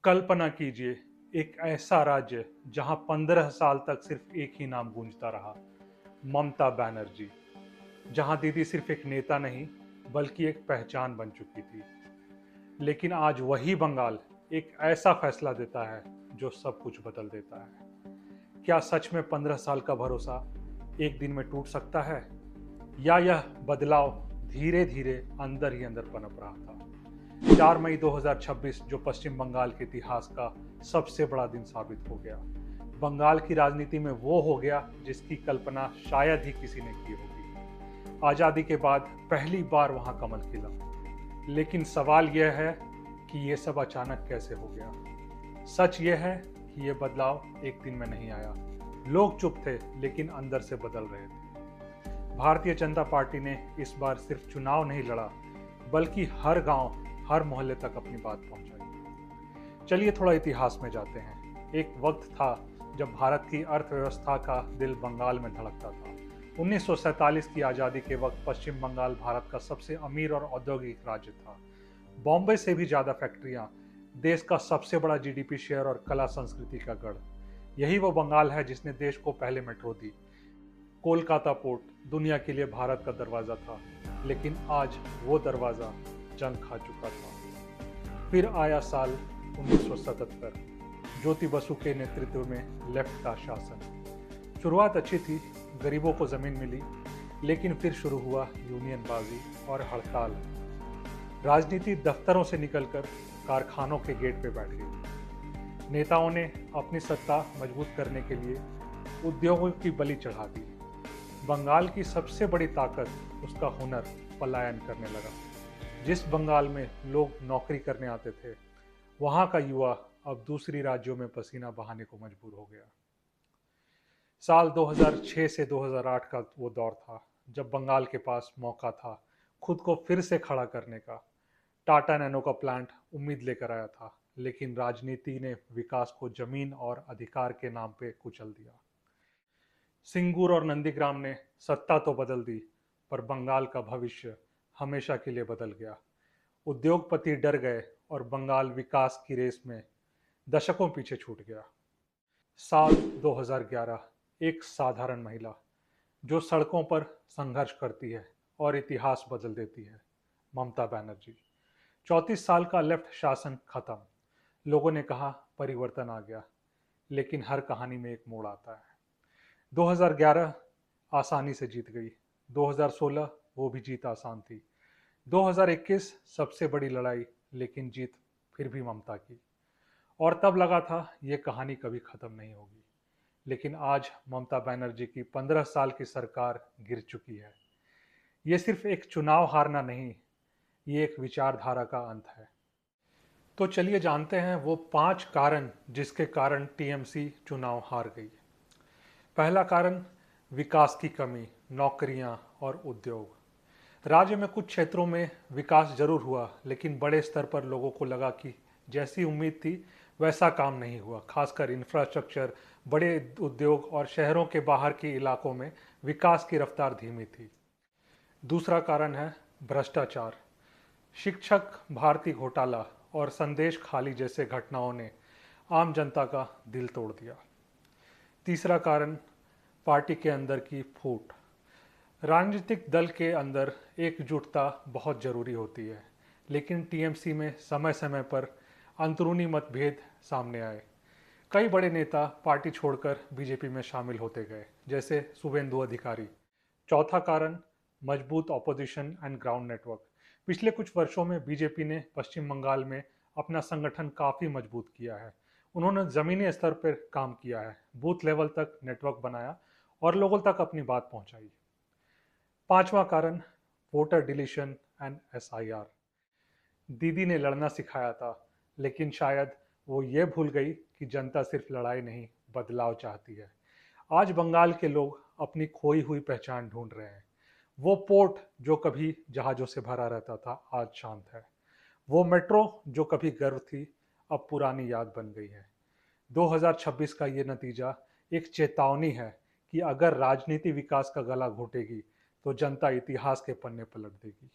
कल्पना कीजिए, एक ऐसा राज्य जहां 15 साल तक सिर्फ एक ही नाम गूंजता रहा, ममता बनर्जी। जहां दीदी सिर्फ एक नेता नहीं बल्कि एक पहचान बन चुकी थी। लेकिन आज वही बंगाल एक ऐसा फैसला देता है जो सब कुछ बदल देता है। क्या सच में 15 साल का भरोसा एक दिन में टूट सकता है, या यह बदलाव धीरे धीरे अंदर ही अंदर पनप रहा था। 4 मई 2026 जो पश्चिम बंगाल के इतिहास का सबसे बड़ा दिन साबित हो गया। बंगाल की राजनीति में वो हो गया जिसकी कल्पना शायद ही किसी ने की होगी। आजादी के बाद पहली बार वहां कमल खिला। लेकिन सवाल यह है कि ये सब अचानक कैसे हो गया। सच यह है कि ये बदलाव एक दिन में नहीं आया। लोग चुप थे लेकिन अंदर से बदल रहे थे। भारतीय जनता पार्टी ने इस बार सिर्फ चुनाव नहीं लड़ा बल्कि हर गांव, हर मोहल्ले तक अपनी बात पहुंचाई। चलिए थोड़ा इतिहास में जाते हैं। एक वक्त था जब भारत की अर्थव्यवस्था का दिल बंगाल में धड़कता था। 1947 की आज़ादी के वक्त पश्चिम बंगाल भारत का सबसे अमीर और औद्योगिक राज्य था। बॉम्बे से भी ज़्यादा फैक्ट्रियां, देश का सबसे बड़ा जीडीपी शेयर और कला संस्कृति का गढ़। यही वो बंगाल है जिसने देश को पहले मेट्रो दी। कोलकाता पोर्ट दुनिया के लिए भारत का दरवाज़ा था, लेकिन आज वो दरवाज़ा जंग खा चुका था। फिर आया साल 1977, ज्योति बसु के नेतृत्व में लेफ्ट का शासन। शुरुआत अच्छी थी, गरीबों को जमीन मिली, लेकिन फिर शुरू हुआ यूनियनबाजी और हड़ताल। राजनीति दफ्तरों से निकलकर कारखानों के गेट पे बैठ गई। नेताओं ने अपनी सत्ता मजबूत करने के लिए उद्योगों की बलि चढ़ा दी। बंगाल की सबसे बड़ी ताकत, उसका हुनर, पलायन करने लगा। जिस बंगाल में लोग नौकरी करने आते थे, वहां का युवा अब दूसरी राज्यों में पसीना बहाने को मजबूर हो गया। साल 2006 से 2008 का वो दौर था जब बंगाल के पास मौका था खुद को फिर से खड़ा करने का। टाटा नैनो का प्लांट उम्मीद लेकर आया था, लेकिन राजनीति ने विकास को जमीन और अधिकार के नाम पे कुचल दिया। सिंगूर और नंदीग्राम ने सत्ता तो बदल दी, पर बंगाल का भविष्य हमेशा के लिए बदल गया। उद्योगपति डर गए और बंगाल विकास की रेस में दशकों पीछे छूट गया। साल 2011, एक साधारण महिला जो सड़कों पर संघर्ष करती है और इतिहास बदल देती है, ममता बनर्जी। 34 साल का लेफ्ट शासन खत्म। लोगों ने कहा परिवर्तन आ गया, लेकिन हर कहानी में एक मोड़ आता है। 2011 आसानी से जीत गई। 2016 वो भी जीत आसान थी। 2021 सबसे बड़ी लड़ाई, लेकिन जीत फिर भी ममता की। और तब लगा था ये कहानी कभी खत्म नहीं होगी। लेकिन आज ममता बनर्जी की 15 साल की सरकार गिर चुकी है। ये सिर्फ एक चुनाव हारना नहीं, ये एक विचारधारा का अंत है। तो चलिए जानते हैं वो 5 कारण जिसके कारण टीएमसी चुनाव हार गई। पहला कारण, विकास की कमी, नौकरियां और उद्योग। राज्य में कुछ क्षेत्रों में विकास जरूर हुआ, लेकिन बड़े स्तर पर लोगों को लगा कि जैसी उम्मीद थी वैसा काम नहीं हुआ। खासकर इंफ्रास्ट्रक्चर, बड़े उद्योग और शहरों के बाहर के इलाकों में विकास की रफ्तार धीमी थी। दूसरा कारण है भ्रष्टाचार। शिक्षक भारती घोटाला और संदेश खाली जैसे घटनाओं ने आम जनता का दिल तोड़ दिया। तीसरा कारण, पार्टी के अंदर की फूट। राजनीतिक दल के अंदर एकजुटता बहुत जरूरी होती है, लेकिन टीएमसी में समय समय पर अंदरूनी मतभेद सामने आए। कई बड़े नेता पार्टी छोड़कर बीजेपी में शामिल होते गए, जैसे शुभेंदु अधिकारी। चौथा कारण, मजबूत ऑपोजिशन एंड ग्राउंड नेटवर्क। पिछले कुछ वर्षों में बीजेपी ने पश्चिम बंगाल में अपना संगठन काफ़ी मजबूत किया है। उन्होंने ज़मीनी स्तर पर काम किया है, बूथ लेवल तक नेटवर्क बनाया और लोगों तक अपनी बात पहुंचाई। पांचवा कारण, वोटर डिलीशन एंड एसआईआर। दीदी ने लड़ना सिखाया था, लेकिन शायद वो ये भूल गई कि जनता सिर्फ लड़ाई नहीं, बदलाव चाहती है। आज बंगाल के लोग अपनी खोई हुई पहचान ढूंढ रहे हैं। वो पोर्ट जो कभी जहाज़ों से भरा रहता था, आज शांत है। वो मेट्रो जो कभी गर्व थी, अब पुरानी याद बन गई है। 2026 का ये नतीजा एक चेतावनी है कि अगर राजनीति विकास का गला घोटेगी तो जनता इतिहास के पन्ने पलट देगी।